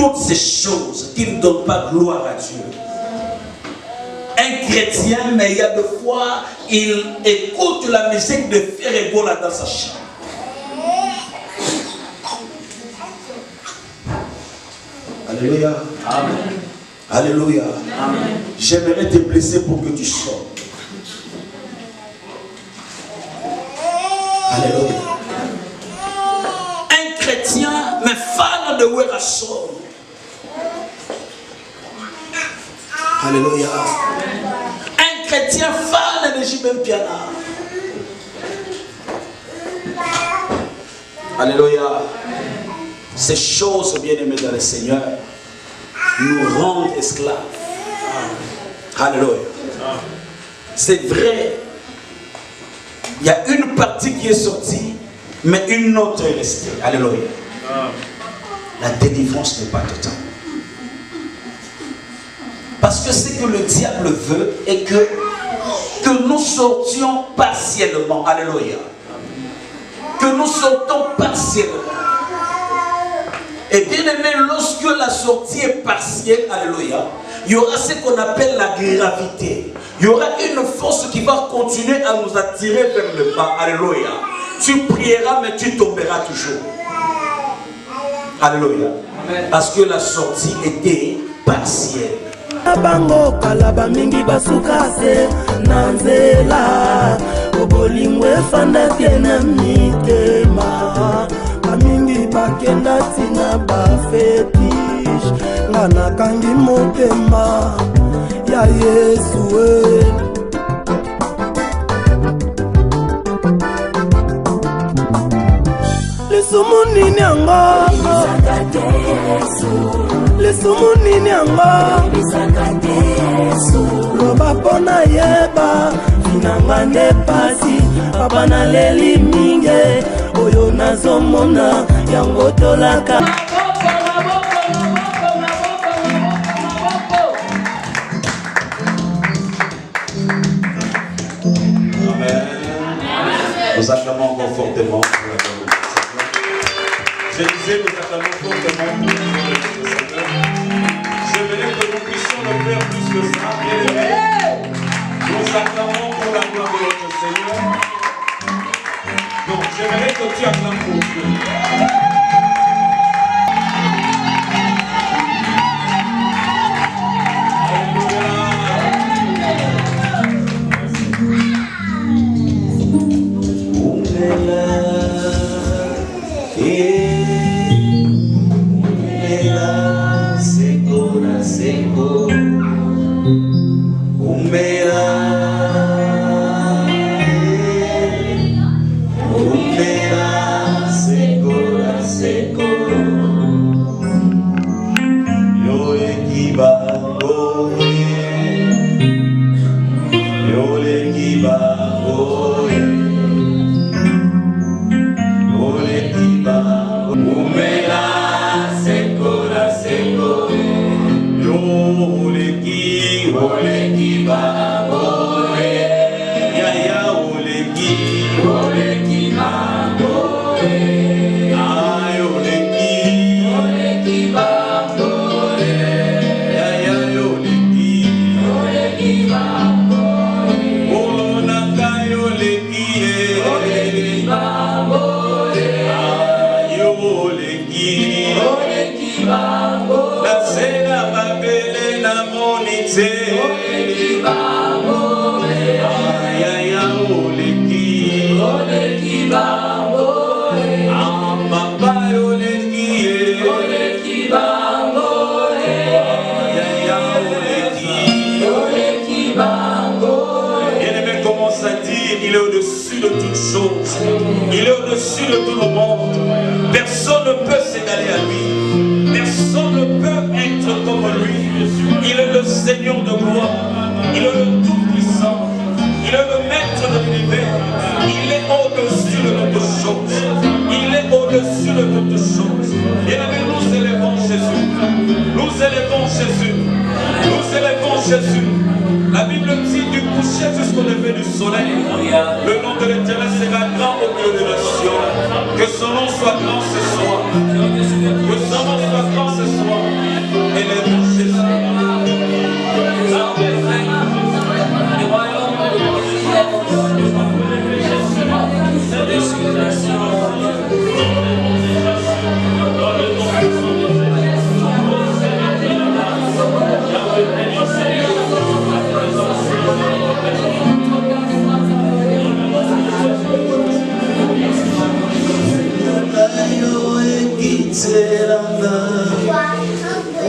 toutes ces choses qui ne donnent pas gloire à Dieu. Un chrétien, mais il y a des fois, il écoute la musique de Ferregola dans sa chambre. Alléluia. Amen. Alléluia. Amen. J'aimerais te blesser pour que tu sortes. Alléluia. Un chrétien, mais fan de Werasson. Alléluia. Un chrétien fan de Jibem Piana. Alléluia. Ces choses, bien-aimées dans le Seigneur, nous rendent esclaves. Alléluia. C'est vrai. Il y a une partie qui est sortie, mais une autre est restée. Alléluia. La délivrance n'est pas totale. Parce que ce que le diable veut est que nous sortions partiellement. Alléluia. Que nous sortons partiellement. Et bien aimé, lorsque la sortie est partielle, alléluia, il y aura ce qu'on appelle la gravité. Il y aura une force qui va continuer à nous attirer vers le bas. Alléluia. Tu prieras, mais tu tomberas toujours. Alléluia. Parce que la sortie était partielle. Bango kalaba mingi basukase nanzela obolingwe fanda kena mitema mingi bakenda tina bafetish ngana kangi motema ya Yesu lesumuni nyanga lesumuni nyanga loba pona yeba finanga nepasi papa na leli minge oyo nazomona yango tolaka. Amen. Nous acclamons encore fortement pour la gloire de Seigneur. Je disais, nous acclamons fortement pour la gloire de Seigneur. J'aimerais que nous puissions le faire plus que ça, bien aimé. Nous acclamons pour la gloire de notre Seigneur. Donc, j'aimerais que tu acclames pour Dieu. Il est au-dessus de toutes choses. Il est au-dessus de tout le monde. Personne ne peut s'égaler à lui. Personne ne peut être comme lui. Il est le Seigneur de gloire. Il est le Tout-Puissant. Il est le Maître de l'univers. Il est au-dessus de toutes choses. Il est au-dessus de toutes choses. Et là, nous élevons Jésus. Nous élevons Jésus. Nous élevons Jésus. La Bible dit du coucher jusqu'au lever du soleil, le nom de l'Éternel sera grand au milieu des nations. Que son nom soit grand ce soir. Que son nom soit grand ce soir.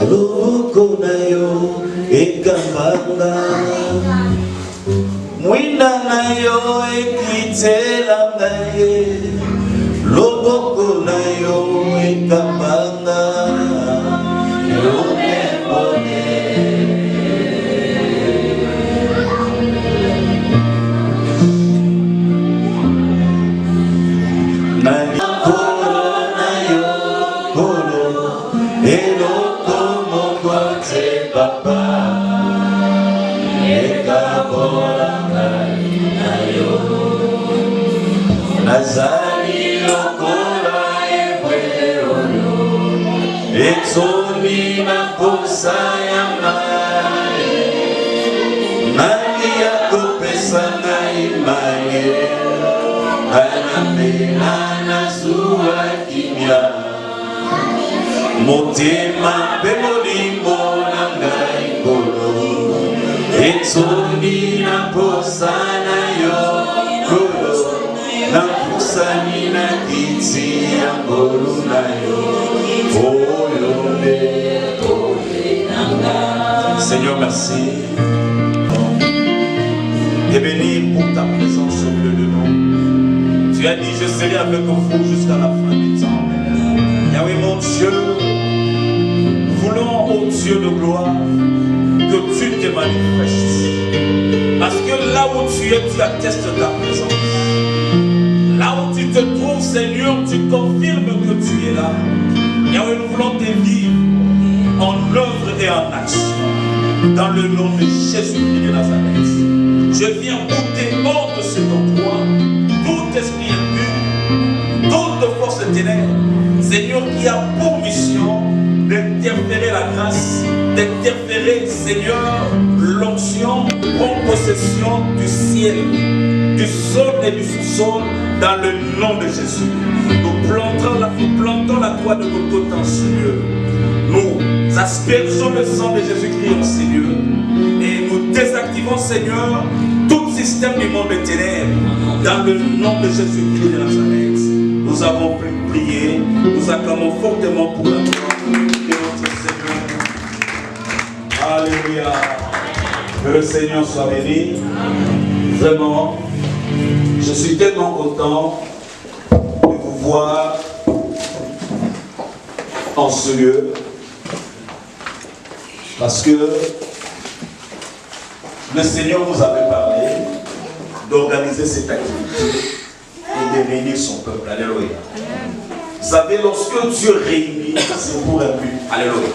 loboko na yo ekambanga mwinda na yo ekitelanga ye loboko na yo ekambanga Nazali lokola ebweolo etondi na posa ya mai nani akopesa ngai mai anapela na zuwa kimia motema mpe molimo na ngai kolo etondi na posa na yo kolo na kusani na kiti ya ngolu na yo oyonde Seigneur, merci et béni pour ta présence au milieu de nous. Tu as dit je serai avec vous jusqu'à la fin du temps. Yahweh mon Dieu, nous voulons au Dieu de gloire que tu te manifestes, parce que là où tu es, tu attestes ta présence. Là où tu te trouves, Seigneur, tu confirmes que tu es là. Yahweh, nous voulons te vivre en œuvre et en action. Dans le nom de Jésus-Christ de Nazareth. Je viens ôter hors de cet endroit tout esprit impur, toute force de ténèbres, Seigneur, qui a pour mission d'interférer la grâce, d'interférer, Seigneur, l'onction, en possession du ciel, du sol et du sous-sol, dans le nom de Jésus. Nous plantons la croix de Golgotha, Seigneur. Nous aspergeons le sang de Jésus-Christ, Seigneur. Et nous désactivons, Seigneur, tout système du monde des ténèbres. Dans le nom de Jésus-Christ de Nazareth. Nous avons prié, nous acclamons fortement pour la gloire de notre Seigneur. Alléluia. Que le Seigneur soit béni. Vraiment, je suis tellement content de vous voir en ce lieu, parce que le Seigneur nous avait parlé d'organiser cette activité et de réunir son peuple. Alléluia. Vous savez, lorsque Dieu réunit, c'est pour un but. Alléluia.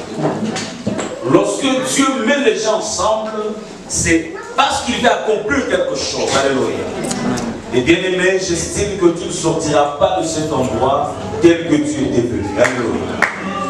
Lorsque Dieu met les gens ensemble, c'est parce qu'il veut accomplir quelque chose. Alléluia. Et bien aimé, j'estime que tu ne sortiras pas de cet endroit tel que tu étais venu. Alléluia.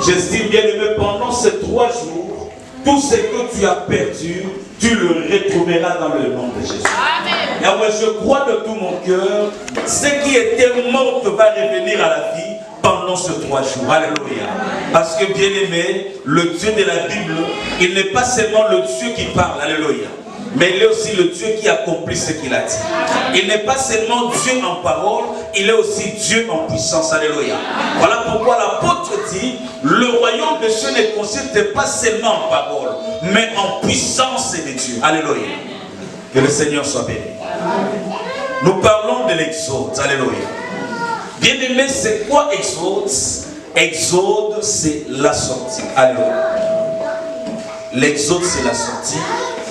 J'estime bien aimé, pendant ces 3 jours, tout ce que tu as perdu, tu le retrouveras dans le nom de Jésus. Amen. Et ouais, je crois de tout mon cœur, ce qui était mort va revenir à la vie pendant ces 3 jours. Alléluia. Parce que bien aimé, le Dieu de la Bible, il n'est pas seulement le Dieu qui parle. Alléluia. Mais il est aussi le Dieu qui accomplit ce qu'il a dit. Il n'est pas seulement Dieu en parole, il est aussi Dieu en puissance. Alléluia. Voilà pourquoi l'apôtre dit, le royaume de Dieu ne consiste pas seulement en parole, mais en puissance de Dieu. Alléluia. Que le Seigneur soit béni. Nous parlons de l'exode. Alléluia. Bien aimé, c'est quoi exode? Exode, c'est la sortie. Alléluia. L'exode, c'est la sortie.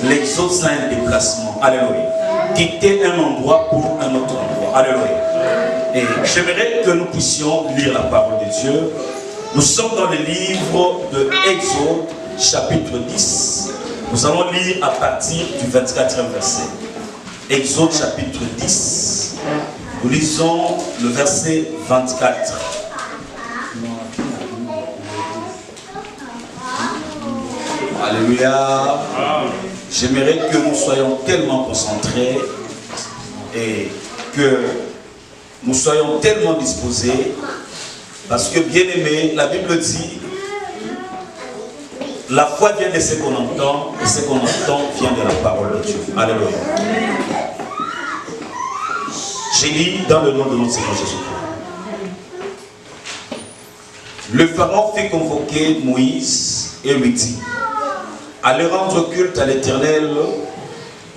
L'exode, c'est un déplacement. Alléluia. Quitter un endroit pour un autre endroit. Alléluia. Et j'aimerais que nous puissions lire la parole de Dieu. Nous sommes dans le livre de Exode, chapitre 10. Nous allons lire à partir du 24e verset. Exode, chapitre 10. Nous lisons le verset 24. Alléluia. J'aimerais que nous soyons tellement concentrés et que nous soyons tellement disposés, parce que bien aimé, la Bible dit, la foi vient de ce qu'on entend, et ce qu'on entend vient de la parole de Dieu. Alléluia. J'ai lu dans le nom de notre Seigneur Jésus-Christ. Le pharaon fait convoquer Moïse et 8 dit: allez rendre culte à l'Éternel,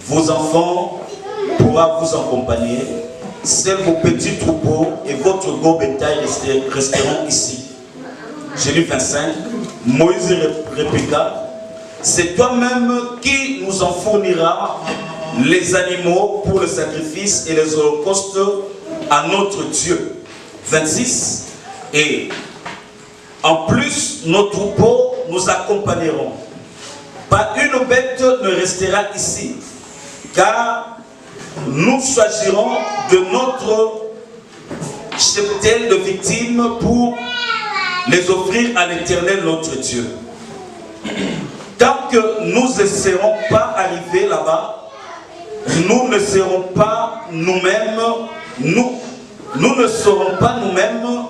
vos enfants pourront vous accompagner, seuls vos petits troupeaux et votre gros bétail resteront ici. Jérémie 25, Moïse répliqua: c'est toi-même qui nous en fournira les animaux pour le sacrifice et les holocaustes à notre Dieu. 26, et en plus nos troupeaux nous accompagneront. Pas une bête ne restera ici, car nous choisirons de notre cheptel de victimes pour les offrir à l'Éternel notre Dieu. Tant que nous ne serons pas arrivés là-bas, nous ne serons pas nous-mêmes, nous ne saurons pas nous-mêmes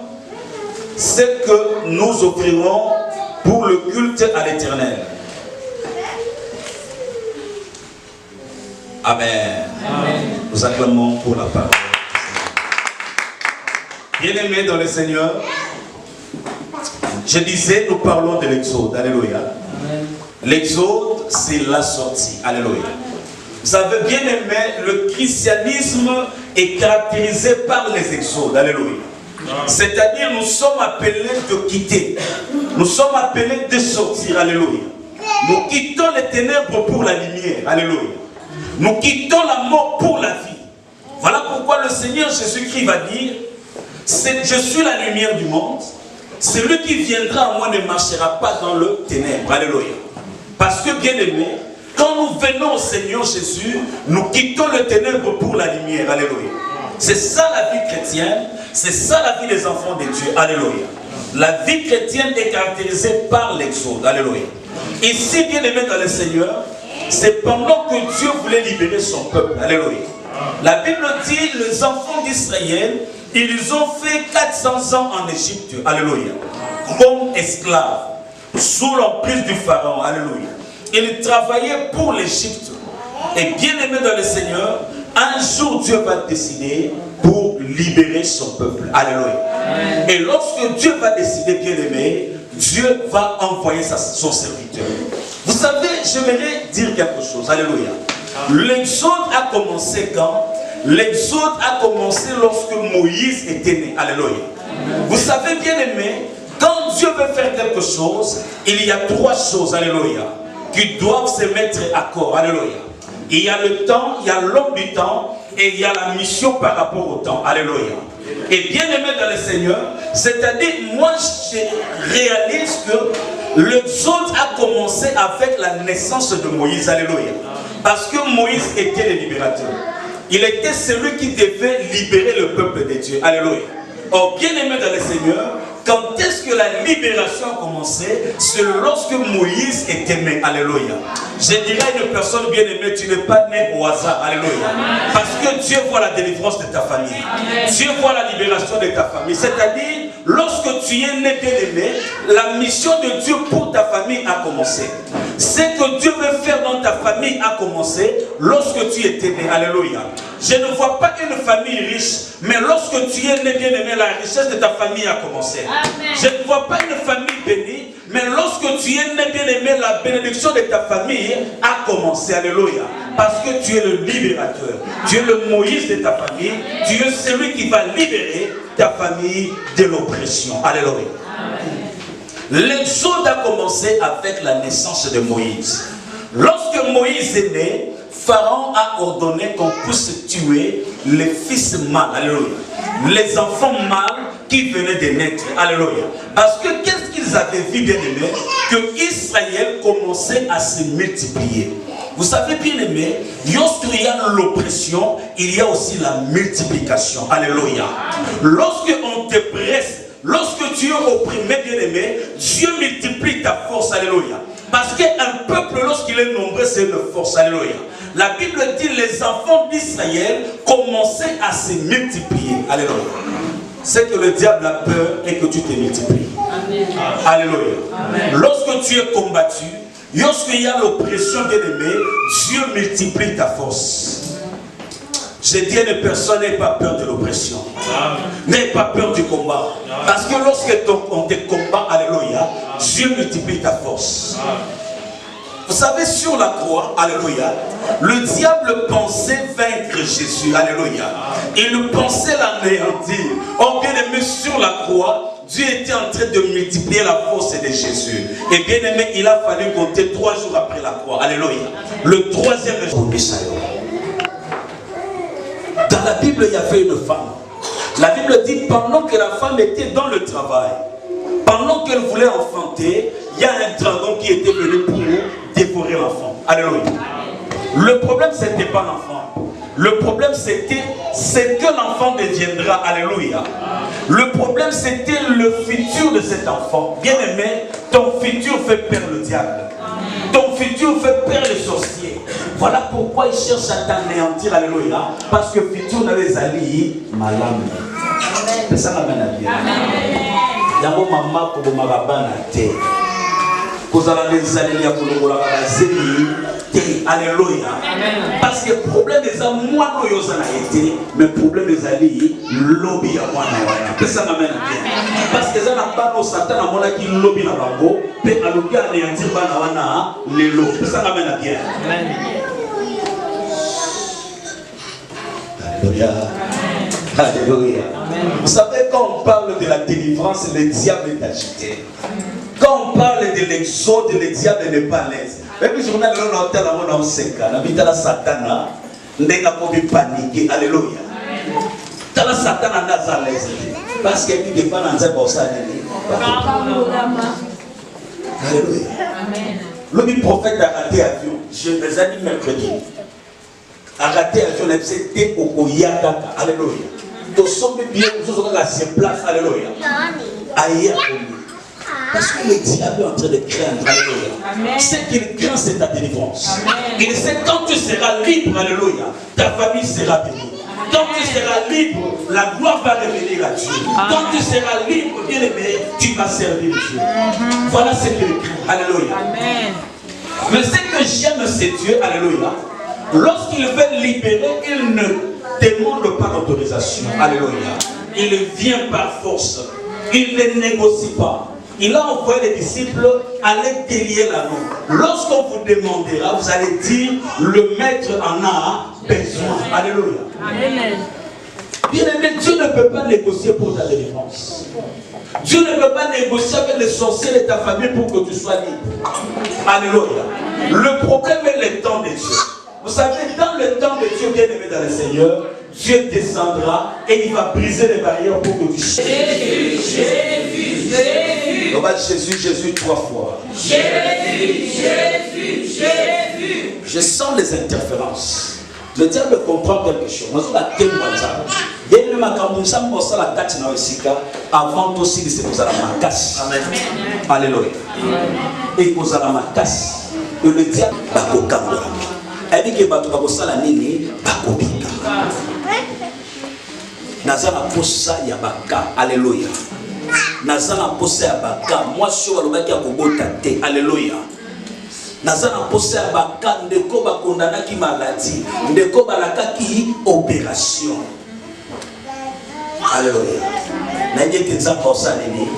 ce que nous offrirons pour le culte à l'Éternel. Amen. Amen. Nous acclamons pour la parole. Bien-aimés dans le Seigneur, je disais, nous parlons de l'Exode. Alléluia. L'Exode, c'est la sortie. Alléluia. Vous savez, bien aimé, le christianisme est caractérisé par les exodes. Alléluia. C'est-à-dire, nous sommes appelés de quitter. Nous sommes appelés de sortir. Alléluia. Nous quittons les ténèbres pour la lumière. Alléluia. Nous quittons la mort pour la vie. Voilà pourquoi le Seigneur Jésus-Christ va dire: je suis la lumière du monde. Celui qui viendra à moi ne marchera pas dans le ténèbre. Alléluia. Parce que, bien aimé, quand nous venons au Seigneur Jésus, nous quittons le ténèbre pour la lumière. Alléluia. C'est ça la vie chrétienne. C'est ça la vie des enfants de Dieu. Alléluia. La vie chrétienne est caractérisée par l'exode. Alléluia. Ici, bien aimé dans le Seigneur, c'est pendant que Dieu voulait libérer son peuple. Alléluia. La Bible dit, les enfants d'Israël, ils ont fait 400 ans en Égypte. Alléluia. Comme esclaves, sous l'emprise du Pharaon. Alléluia. Ils travaillaient pour l'Égypte. Et bien aimé dans le Seigneur, un jour Dieu va décider pour libérer son peuple. Alléluia. Amen. Et lorsque Dieu va décider, bien aimé, Dieu va envoyer son serviteur. Vous savez, j'aimerais dire quelque chose. Alléluia. L'exode a commencé quand? L'exode a commencé lorsque Moïse était né. Alléluia. Vous savez, bien aimé, quand Dieu veut faire quelque chose, il y a 3 choses. Alléluia. Qui doivent se mettre à corps. Alléluia. Il y a le temps, il y a l'homme du temps et il y a la mission par rapport au temps. Alléluia. Et bien aimé dans le Seigneur, c'est-à-dire, moi je réalise que l'exode a commencé avec la naissance de Moïse. Alléluia. Parce que Moïse était le libérateur. Il était celui qui devait libérer le peuple de Dieu. Alléluia. Or, bien aimé dans le Seigneur, quand est-ce que la libération a commencé? C'est lorsque Moïse était né. Alléluia. Je dirais à une personne bien aimée, tu n'es pas né au hasard. Alléluia. Parce que Dieu voit la délivrance de ta famille. Dieu voit la libération de ta famille. C'est-à-dire, lorsque tu es né bien aimé, la mission de Dieu pour ta famille a commencé. Ce que Dieu veut faire dans ta famille a commencé lorsque tu étais né. Alléluia. Je ne vois pas une famille riche, mais lorsque tu es né bien aimé, la richesse de ta famille a commencé. Amen. Je ne vois pas une famille bénie, mais lorsque tu es né bien aimé, la bénédiction de ta famille a commencé. Alléluia. Parce que tu es le libérateur. Tu es le Moïse de ta famille. Tu es celui qui va libérer ta famille de l'oppression. Alléluia. L'exode a commencé avec la naissance de Moïse. Lorsque Moïse est né, Pharaon a ordonné qu'on puisse tuer les fils mâles. Alléluia. Les enfants mâles qui venaient de naître. Alléluia. Parce que qu'est-ce qu'ils avaient vu, bien aimé? Que Israël commençait à se multiplier. Vous savez, bien aimé, lorsqu'il y a l'oppression, il y a aussi la multiplication. Alléluia. Lorsque on te presse, lorsque tu es opprimé, bien aimé, Dieu multiplie ta force. Alléluia. Parce qu'un peuple, lorsqu'il est nombreux, c'est une force. Alléluia. La Bible dit les enfants d'Israël commençaient à se multiplier. Alléluia. C'est que le diable a peur et que tu te multiplies. Amen. Alléluia. Amen. Lorsque tu es combattu, lorsqu'il y a l'oppression, bien aimé, Dieu multiplie ta force. Je dis à une personne, n'aie pas peur de l'oppression. N'aie pas peur du combat. Parce que lorsque on te combat, alléluia, Dieu multiplie ta force. Vous savez, sur la croix, alléluia, le diable pensait vaincre Jésus, alléluia. Il pensait l'anéantir. Oh bien aimé, sur la croix, Dieu était en train de multiplier la force de Jésus. Et bien aimé, il a fallu compter 3 jours après la croix, alléluia. Le troisième jour. Dans la Bible, il y avait une femme. La Bible dit, pendant que la femme était dans le travail, pendant qu'elle voulait enfanter, il y a un dragon qui était venu pour dévorer l'enfant. Alléluia. Le problème, ce n'était pas l'enfant. Le problème, c'était ce que l'enfant deviendra. Alléluia. Le problème, c'était le futur de cet enfant. Bien aimé, ton futur fait peur le diable. Ton futur fait peur les sorciers. Voilà pourquoi il cherche à t'anéantir. Alléluia. Parce que le futur n'avait allié malade. C'est ça la bien. Yango mama ko bomaba na te. Kozala les alliés pour le mola bazeli te. Alléluia. Parce que le problème des moi no yozana été, mais le problème des alliés lobby ya mwana wana. C'est ça la bien. Parce que ça n'a pas no satan na mona ki lobby na bango, pe alobi anéantir bana wana lelo. C'est ça la bien. Amen. Alléluia. Alléluia. Vous savez, quand on parle de la délivrance, le diable est agité. Quand on parle de l'exode, le diable n'est pas à l'aise. Même si on a le hôtel à mon Seka, la vie de la Satana, n'est pas paniquer. Alléluia. Dans la Satana n'est pas à l'aise. Parce qu'il n'est pas dans un bon salaire. Alléluia. Le prophète a raté avion. Je les ai dit mercredi. A raté avion, c'était au Koyaka. Alléluia. Nous sommes bien, nous sommes à cette place, alléluia. Ailleurs. Parce que le diable est en train de craindre, alléluia. Ce qu'il craint, c'est ta délivrance. Il sait quand tu seras libre, alléluia, ta famille sera bénie. Quand tu seras libre, la gloire va revenir à Dieu. Quand tu seras libre, bien aimé, tu vas servir Dieu. Voilà ce qu'il craint, alléluia. Mais ce que j'aime, c'est Dieu, alléluia. Lorsqu'il veut libérer, il ne demande pas l'autorisation. Alléluia. Il vient par force. Il ne négocie pas. Il a envoyé les disciples aller délier l'anneau. Lorsqu'on vous demandera, vous allez dire le maître en a besoin. Alléluia. Amen. Bien aimé, Dieu ne peut pas négocier pour ta délivrance. Dieu ne peut pas négocier avec les sorciers de ta famille pour que tu sois libre. Alléluia. Le problème est le temps de Dieu. Vous savez, dans le temps de Dieu bien-aimé dans le Seigneur, Dieu descendra et il va briser les barrières pour que tu changes. On va Jésus, Jésus 3 fois. Jésus. Je sens les interférences. Le diable comprend quelque chose. Avant aussi, c'est pour la macasse. Alléluia. Et pour la macasse. Et le diable va au elle dit que bakosala nini bakobika nazana posa ya baka. Alléluia. Nazana posa ya baka moi sio balobaki akobota te. Alléluia. Nazana posa ya baka ndeko bakondanaki maladie ndeko balakaki opération. Alléluia. Naye que ça posa nini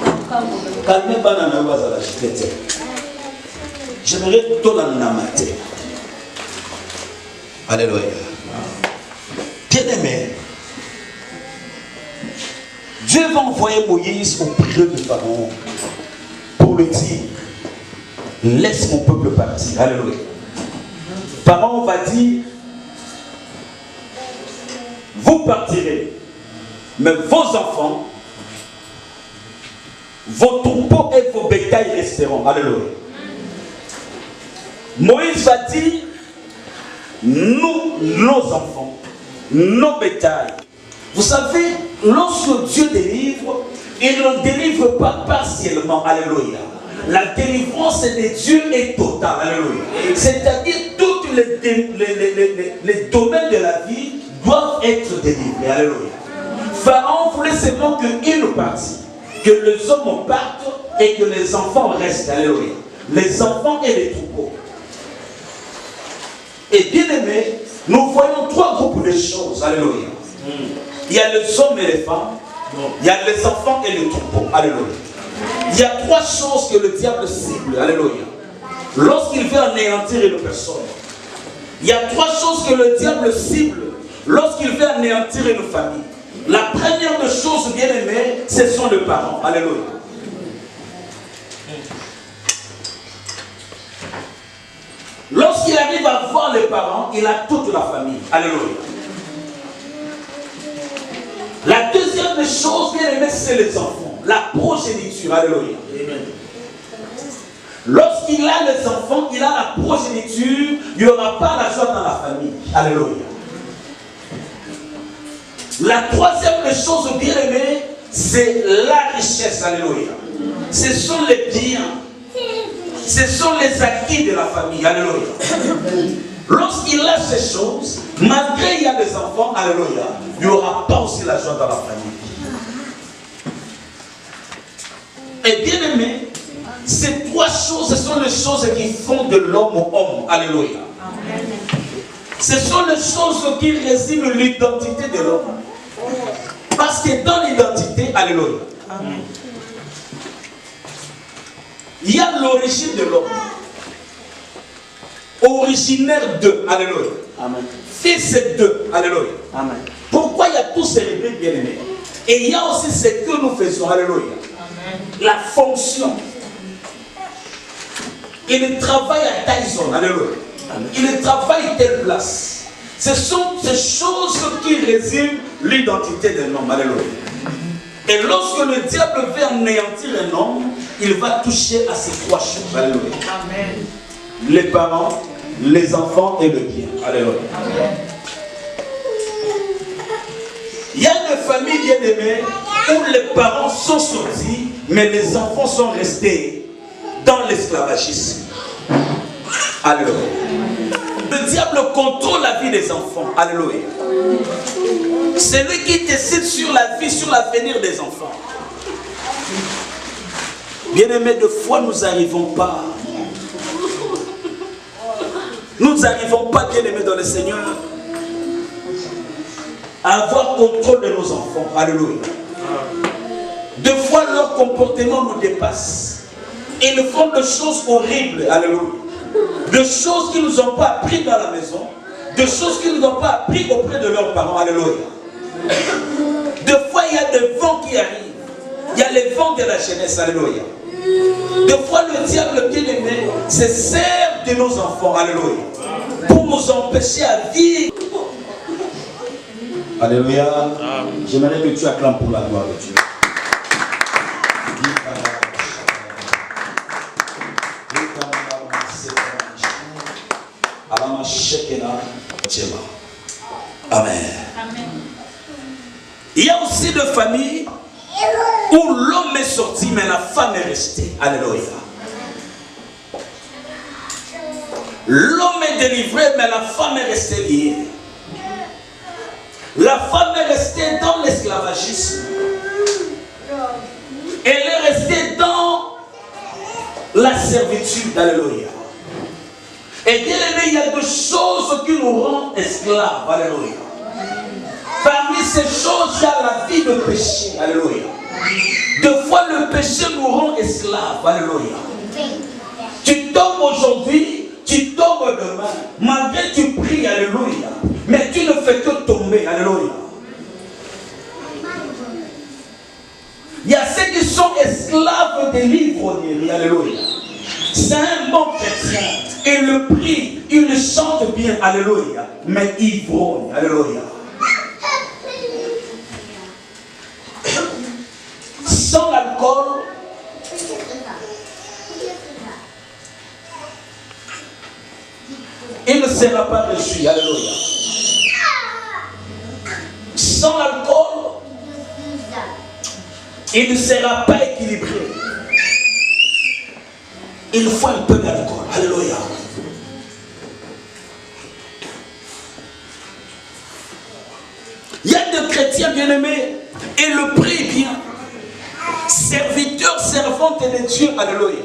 calme bana na bazala chitete. J'aimerais tout la namate. Alléluia. Bien-aimé, Dieu va envoyer Moïse auprès de Pharaon pour lui dire laisse mon peuple partir. Alléluia. Pharaon va dire vous partirez, mais vos enfants, vos troupeaux et vos bétails resteront. Alléluia. Moïse va dire nous, nos enfants, nos bétails. Vous savez, lorsque Dieu délivre, il ne délivre pas partiellement. Alléluia. La délivrance de Dieu est totale. Alléluia. C'est-à-dire tous les domaines de la vie doivent être délivrés. Alléluia. Pharaon voulait seulement qu'une partie, que les hommes partent et que les enfants restent. Alléluia. Les enfants et les troupeaux. Et bien aimé, nous voyons 3 groupes de choses. Alléluia. Il y a les hommes et les femmes. Il y a les enfants et les troupeaux. Alléluia. Il y a 3 choses que le diable cible. Alléluia. Lorsqu'il veut anéantir une personne. Il y a 3 choses que le diable cible lorsqu'il veut anéantir une famille. La première des choses, bien aimées, ce sont les parents. Alléluia. Lorsqu'il arrive à voir les parents, il a toute la famille. Alléluia. La deuxième des choses, bien aimées, c'est les enfants. La progéniture. Alléluia. Lorsqu'il a les enfants, il a la progéniture, il n'y aura pas la joie dans la famille. Alléluia. La troisième des choses, bien aimées, c'est la richesse. Alléluia. Ce sont les biens. Ce sont les acquis de la famille. Alléluia. Lorsqu'il a ces choses, malgré qu'il y a des enfants, alléluia, il n'y aura pas aussi la joie dans la famille. Et bien aimé, ces 3 choses, ce sont les choses qui font de l'homme au homme. Alléluia. Ce sont les choses qui résument l'identité de l'homme. Parce que dans l'identité, alléluia, il y a l'origine de l'homme. Originaire de, alléluia. Amen. Fils de, alléluia. Amen. Pourquoi il y a tous ces répliques bien aimés? Et il y a aussi ce que nous faisons, alléluia. Amen. La fonction. Il travaille à Tyson, alléluia. Amen. Il travaille à telle place. Ce sont ces choses qui résument l'identité de l'homme, alléluia. Et lorsque le diable veut anéantir un homme, il va toucher à ces 3 choses, alléluia. Amen. Les parents, les enfants et le bien. Alléluia. Amen. Il y a des familles bien aimées où les parents sont sortis, mais les enfants sont restés dans l'esclavagisme. Alléluia. Le diable contrôle la vie des enfants. Alléluia. C'est lui qui décide sur la vie, sur l'avenir des enfants. Bien aimés, de fois nous n'arrivons pas. Nous n'arrivons pas, bien aimés dans le Seigneur, à avoir contrôle de nos enfants. Alléluia. De fois leur comportement nous dépasse. Ils font des choses horribles. Alléluia. Des choses qu'ils ne nous ont pas appris dans la maison. Des choses qu'ils ne nous ont pas appris auprès de leurs parents. Alléluia. Des fois il y a des vents qui arrivent. Il y a les vents de la jeunesse. Alléluia. Des fois le diable bien aimé se sert de nos enfants. Alléluia. Pour nous empêcher à vivre. Alléluia. J'aimerais que tu acclames pour la gloire de Dieu. Amen. Il y a aussi des familles où l'homme est sorti mais la femme est restée. Alléluia. L'homme est délivré mais la femme est restée liée. La femme est restée dans l'esclavagisme. Elle est restée dans la servitude. Alléluia. Et bien aimé, il y a des choses qui nous rendent esclaves. Alléluia. Parmi ces choses, il y a la vie de péché. Alléluia. Deux fois, le péché nous rend esclaves. Alléluia. Tu tombes aujourd'hui, tu tombes demain. Malgré que tu pries, alléluia. Mais tu ne fais que tomber. Alléluia. Il y a ceux qui sont esclaves des l'ivrognerie. Alléluia. C'est un bon chrétien. Il le prie, il le chante bien. Alléluia. Mais ivrogne. Alléluia. Sans l'alcool, il ne sera pas reçu. Alléluia. Sans l'alcool, il ne sera pas équilibré. Il faut un peu d'alcool. Alléluia. Il y a des chrétiens bien-aimés et le prient bien. Serviteurs, servantes de Dieu. Alléluia.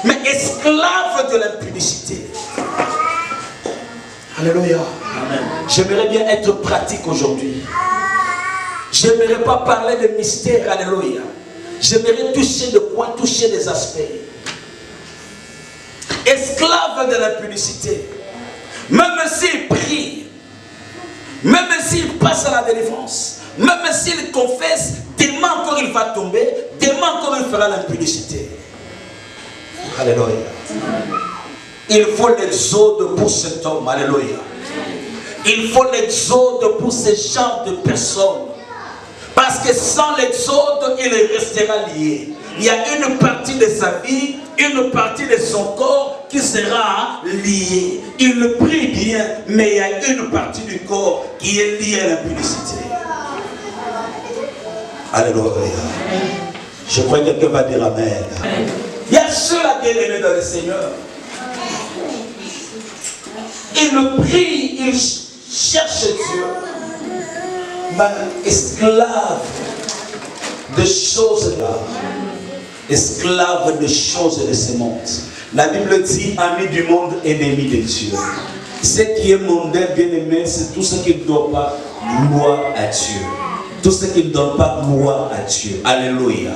Mais esclaves de l'impudicité. Alléluia. J'aimerais bien être pratique aujourd'hui. J'aimerais pas parler de mystère. Alléluia. J'aimerais toucher de points, toucher des aspects. Esclave de la publicité. Même s'il prie, même s'il passe à la délivrance, même s'il confesse, demain encore il va tomber, demain encore il fera l'impudicité. Alléluia. Il faut l'exode pour cet homme. Alléluia. Il faut l'exode pour ce genre de personnes. Parce que sans l'exode, il restera lié. Il y a une partie de sa vie, une partie de son corps qui sera liée. Il prie bien, mais il y a une partie du corps qui est liée à l'impudicité. Alléluia. Je crois que quelqu'un va dire Amen. Il y a ceux-là qui est dans le Seigneur. Il prie, il cherche Dieu. Mais esclave de choses là. Esclave de choses de ce monde. La Bible dit ami du monde, ennemi de Dieu. Ce qui est mondain, bien aimé, c'est tout ce qui ne doit pas gloire à Dieu. Tout ce qui ne donne pas gloire à Dieu. Alléluia.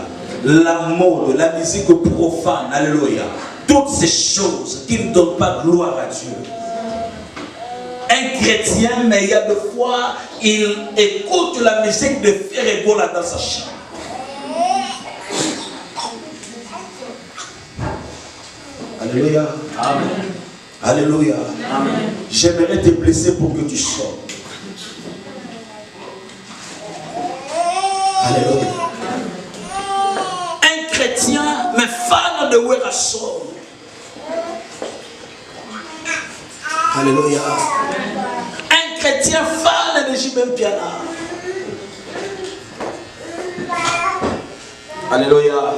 La mode, la musique profane. Alléluia. Toutes ces choses qui ne donnent pas gloire à Dieu. Un chrétien, mais il y a des fois, il écoute la musique de Ferregola dans sa chambre. Alléluia. Amen. Alléluia. J'aimerais te blesser pour que tu sortes. Alléluia. Un chrétien, mais fan de Werasson. Alléluia. Un chrétien fan de Jimem Piana. Alléluia.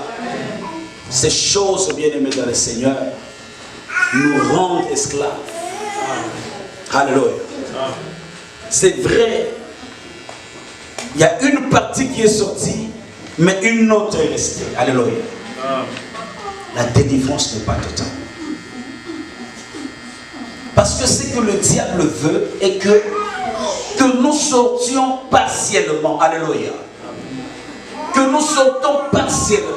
Ces choses, bien-aimées dans le Seigneur, nous rendent esclaves. Alléluia. C'est vrai. Il y a une partie qui est sortie, mais une autre est restée. Alléluia. La délivrance n'est pas totale. Parce que ce que le diable veut est que nous sortions partiellement. Alléluia. Que nous sortons partiellement.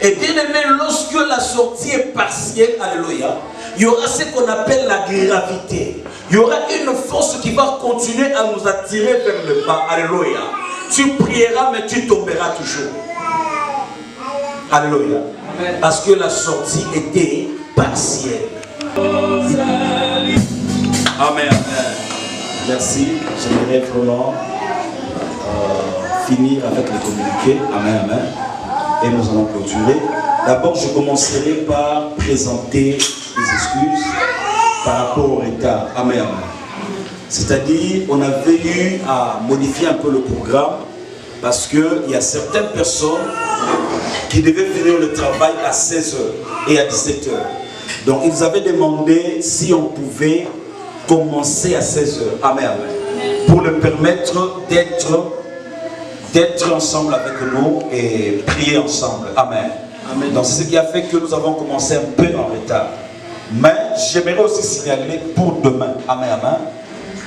Et bien aimé, lorsque la sortie est partielle, alléluia, il y aura ce qu'on appelle la gravité. Il y aura une force qui va continuer à nous attirer vers le bas. Alléluia. Tu prieras, mais tu tomberas toujours. Alléluia. Amen. Parce que la sortie était partielle. Amen. Merci. J'aimerais vraiment finir avec le communiqué. Amen. Amen. Et nous allons clôturer. D'abord, je commencerai par présenter les excuses par rapport au retard. Amen, amen. C'est-à-dire, on avait eu à modifier un peu le programme parce qu'il y a certaines personnes qui devaient finir le travail à 16h et à 17h. Donc, ils avaient demandé si on pouvait commencer à 16h. Amen, amen. Pour leur permettre d'être ensemble avec nous et prier ensemble. Amen. Amen. Donc c'est ce qui a fait que nous avons commencé un peu en retard. Mais j'aimerais aussi signaler pour demain. Amen, amen.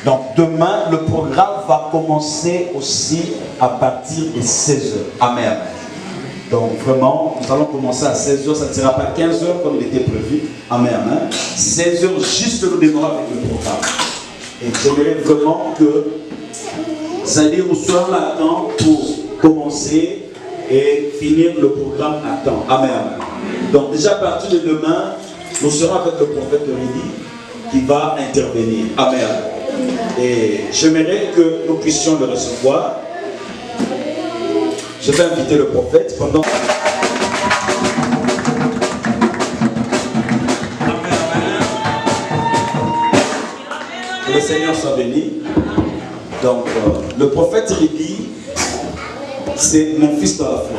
Donc demain, le programme va commencer aussi à partir de 16h. Amen, amen. Donc vraiment, nous allons commencer à 16h. Ça ne sera pas 15h comme il était prévu. Amen, amen. 16h, juste nous démarrer avec le programme. Et j'aimerais vraiment que c'est-à-dire nous serons là temps pour commencer et finir le programme à temps. Amen, amen. Donc déjà à partir de demain, nous serons avec le prophète Rémi qui va intervenir. Amen, amen. Et j'aimerais que nous puissions le recevoir. Je vais inviter le prophète pendant... Amen, amen. Que le Seigneur soit béni. Donc, le prophète Rémi, c'est mon fils dans la foi.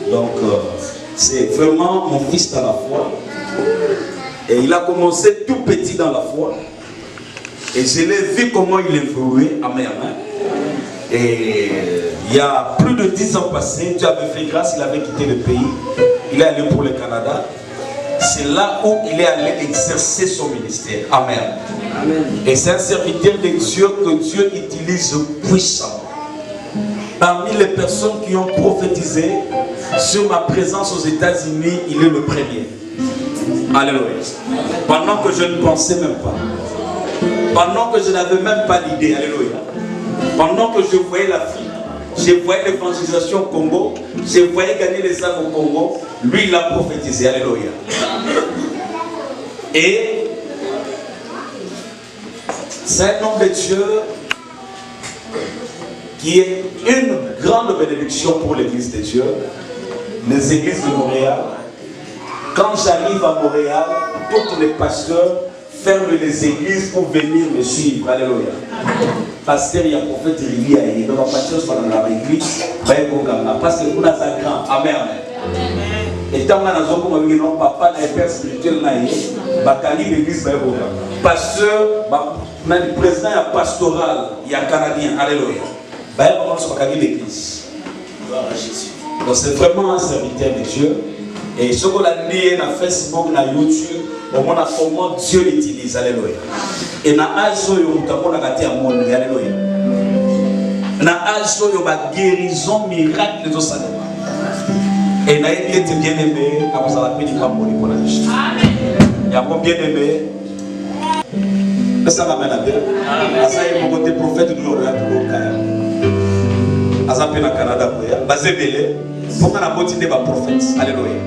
Donc, c'est vraiment mon fils dans la foi. Et il a commencé tout petit dans la foi. Et je l'ai vu comment il évoluait. Amen, amen. Et il y a plus de 10 ans passés, Dieu avait fait grâce, il avait quitté le pays. Il est allé pour le Canada. C'est là où il est allé exercer son ministère. Amen. Amen. Et c'est un serviteur de Dieu que Dieu utilise puissamment. Parmi les personnes qui ont prophétisé sur ma présence aux États-Unis, il est le premier. Alléluia. Pendant que je ne pensais même pas. Pendant que je n'avais même pas l'idée. Alléluia. Pendant que je voyais l'Afrique, je voyais l'évangélisation au Congo, je voyais gagner les âmes au Congo, lui il a prophétisé. Alléluia. Et c'est un homme de Dieu qui est une grande bénédiction pour l'église de Dieu, les églises de Montréal. Quand j'arrive à Montréal, tous les pasteurs ferment les églises pour venir me suivre. Alléluia. Pasteur, il y a un prophète Rivi Aïe. Donc, on va passer dans l'église. Parce que vous avez un grand. Amen. Et tant que nous avons papa, les pères spirituels, l'église, pasteur, le président pastoral, il y a Canadien. Alléluia. L'église. Donc, c'est vraiment un serviteur de Dieu. Et ce qu'on a dit dans Facebook, dans YouTube, on a comment Dieu l'utilise. Alléluia. Et dans l'âge où on a gâté à mon alléluia. Dans l'âge où on a guérison miracle de ça. Et dans l'âge bien aimé, comme ça la paix n'est pas mourir pour la vie. Il y a un bien aimé. Ça m'amène à bien. Ça y est, mon côté prophète de l'Orient pour le Caire. Ça s'appelle au Canada. Basé belé. Pour qu'on a motivé des prophètes. Alléluia.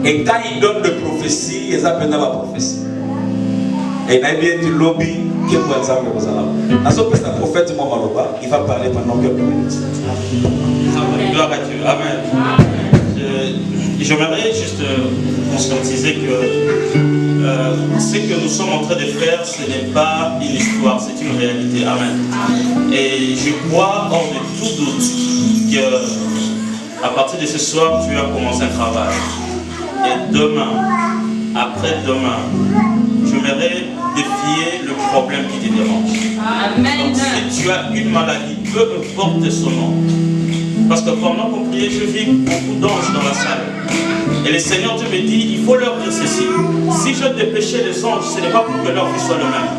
Et quand il donne des prophéties, ils appellent la prophétie. Et il y a bien du lobby qui est pour exemple aux Arabes. À ce que c'est un prophète, il va parler pendant quelques minutes. Gloire à Dieu. Amen. J'aimerais juste conscientiser que ce que nous sommes en train de faire, ce n'est pas une histoire, c'est une réalité. Amen. Et je crois hors de tout doute que à partir de ce soir, tu as commencé un travail. Et demain, après-demain, j'aimerais défier le problème qui te dérange. Amen. Donc, si tu as une maladie, peu importe son nom. Parce que pendant qu'on priait, je vis beaucoup d'anges dans la salle. Et le Seigneur Dieu me dit, il faut leur dire ceci. Si je dépêchais les anges, ce n'est pas pour que leur vie soit le même.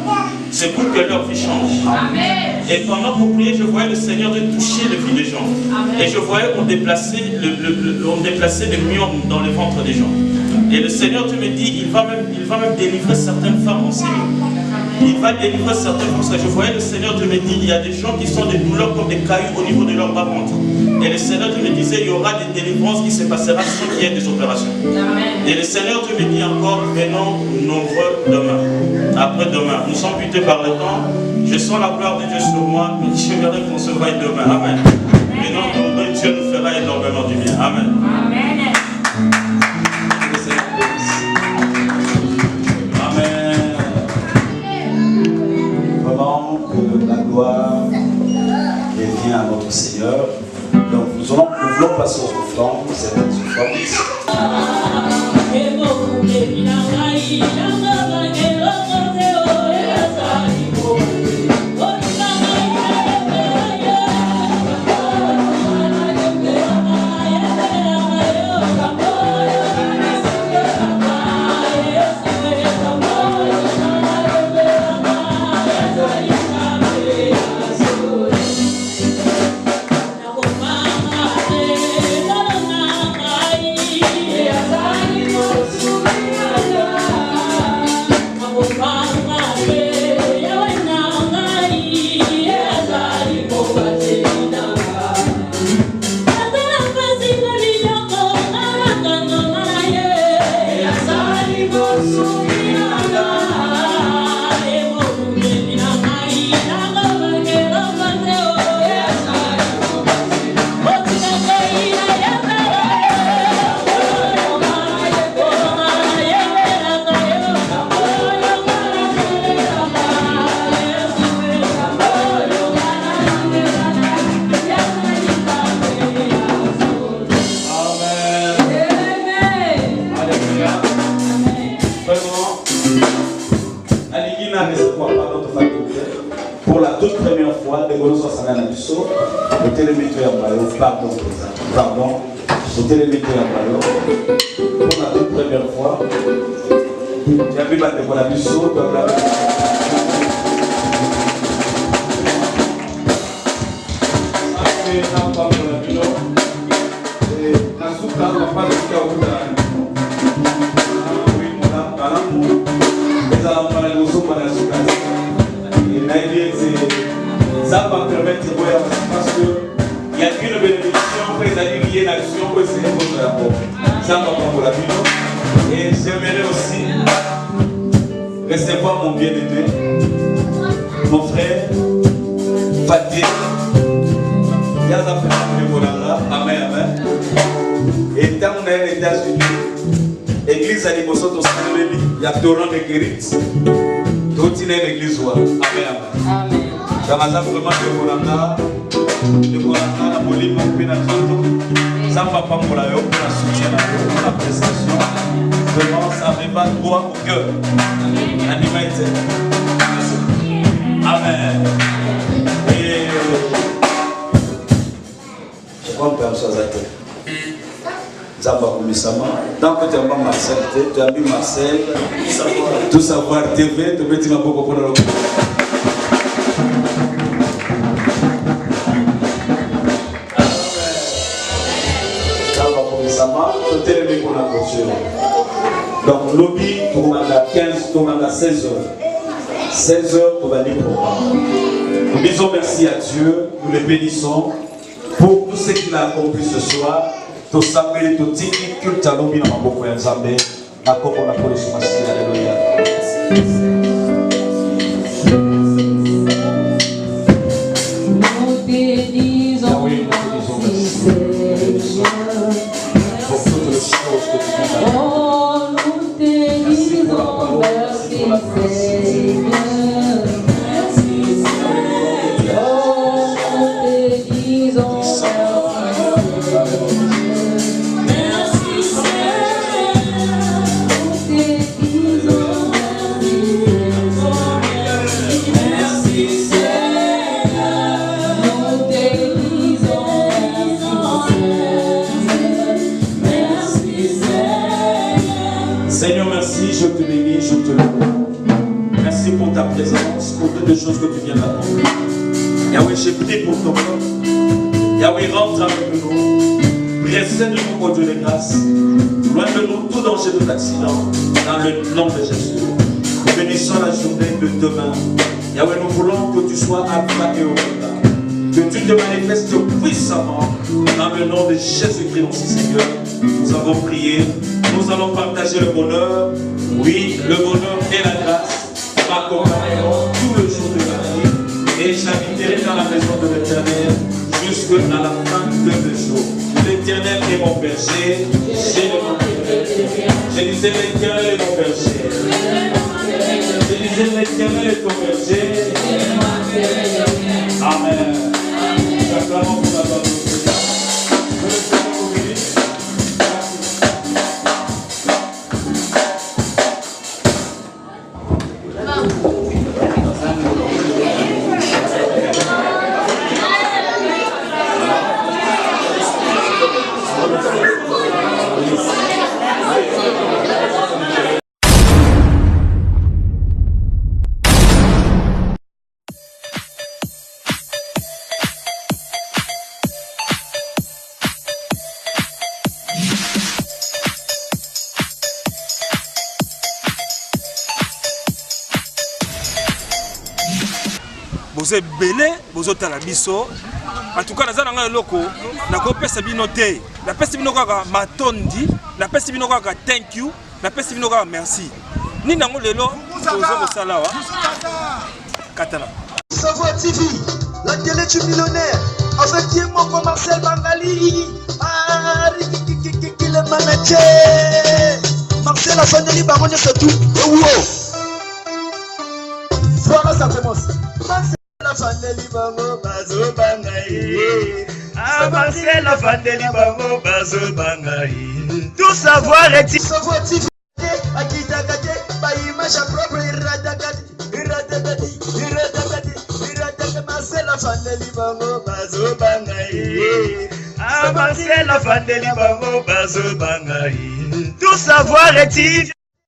C'est pour que leur vie change. Amen. Et pendant qu'on priait, je voyais le Seigneur Dieu toucher les vies des gens. Amen. Et je voyais qu'on déplaçait les myomes dans les ventres des gens. Et le Seigneur Dieu me dit, il va même délivrer certaines femmes enceintes. Il va délivrer certaines femmes. Je voyais le Seigneur Dieu me dit, il y a des gens qui sont des douleurs comme des cailloux au niveau de leur bas-ventre. Et le Seigneur Dieu me disait, il y aura des délivrances qui se passera sans qu'il y ait des opérations. Amen. Et le Seigneur Dieu me dit encore, venons nombreux demain. Après-demain, nous sommes butés par le temps. Je sens la gloire de Dieu sur moi, mais je verrai qu'on se voit demain. Amen. Venons nombreux, Dieu nous fera énormément du bien. Amen. Amen. Amen. Vraiment que la gloire revient à notre Seigneur. Donc nous voulons passer aux offrandes, certaines offrandes. Pour la toute première fois, les Gaulois sont allés à la Bissau, le télémétro à Bayo, pardon, le télémétro à Bayo, pour la toute première fois, j'ai vu la Bissau, ça fait Ça va permettre de voir parce qu'il y a une bénédiction, après il y a une action, c'est votre rapport. Ça va pour la vie. Et j'aimerais aussi recevoir mon bien-aimé, mon frère, Fatih. Il y a un peu de amen, amen. Et tant qu'on est aux États-Unis, l'église à l'émotion de Saint-Denis, il y a Torrent de Guérit. Tout est l'église. Amen, amen. Dans la vraiment de Bolanda, la Bolivie, ça va pas pour la soutien, pour la prestation. Vraiment, ça me bat droit au cœur. Animalité. Amen. Et je crois que ça va être. Zamba Koumissama. Tant que tu as Marcel, tu as mis Marcel, tout savoir TV, tu peux dire beaucoup pour le. Donc, lobby, pour 15, pour 16 heures. 16 heures pour aller au programme. Nous disons merci à Dieu, nous le bénissons pour tout ce qu'il a accompli ce soir. Tout ça, tout ce qui culte à lobby dans beaucoup de Zambé. D'accord, on a pour les sommets. Alléluia. Nous bénissons pour toutes les choses que tu fais. Oh, nous te disons merci Seigneur. Merci Seigneur. Oh, nous te disons merci Seigneur. Nous te disons merci Seigneur. Nous te disons Seigneur, merci, je te bénis, je te loue. Merci pour ta présence, pour toutes les choses que tu viens d'accomplir. Yahweh, j'ai prié pour ton corps. Yahweh, rentre avec nous. Précède-nous, ô Dieu de grâce. Loin de nous tout danger de l'accident. Dans le nom de Jésus. Nous bénissons la journée de demain. Yahweh, nous voulons que tu sois Alpha et Omega. Que tu te manifestes puissamment. Dans le nom de Jésus-Christ, notre Seigneur. Nous avons prié. Nous allons partager le bonheur. Oui, le bonheur et la grâce m'accompagneront tout le jour de ma vie. Et j'habiterai dans la maison de l'Éternel jusqu'à la fin de mes jours. L'Éternel est mon berger. Je disais l'Éternel est mon berger. Je disais l'Éternel est ton berger. Amen. J'acclame pour la gloire de Dieu. Vous êtes belé, vous êtes à la biso. En tout cas, dans un loco, la peste binoté, la peste binoka matondi, la peste binoka thank you, la peste binoka merci. Ni nango lelo, vous avez salawa. Katana. Savoie TV, la télé du millionnaire, avec Diemon comme Marcel Bangali. Ah, le manager. Marcel a fait des barons, c'est tout. Voilà, ça commence. La fandeli bango bazo bangaï. Ah, Marcel la fandeli bango bazo bangaï. Tout savoir est savoir TV. Akita kate, baïma cha propre iradakati, iradakati, iradakati, iradakati. Marcel la fandeli bango bazo bangaï. Ah, Marcel la fandeli bango bazo bangaï. Tout savoir est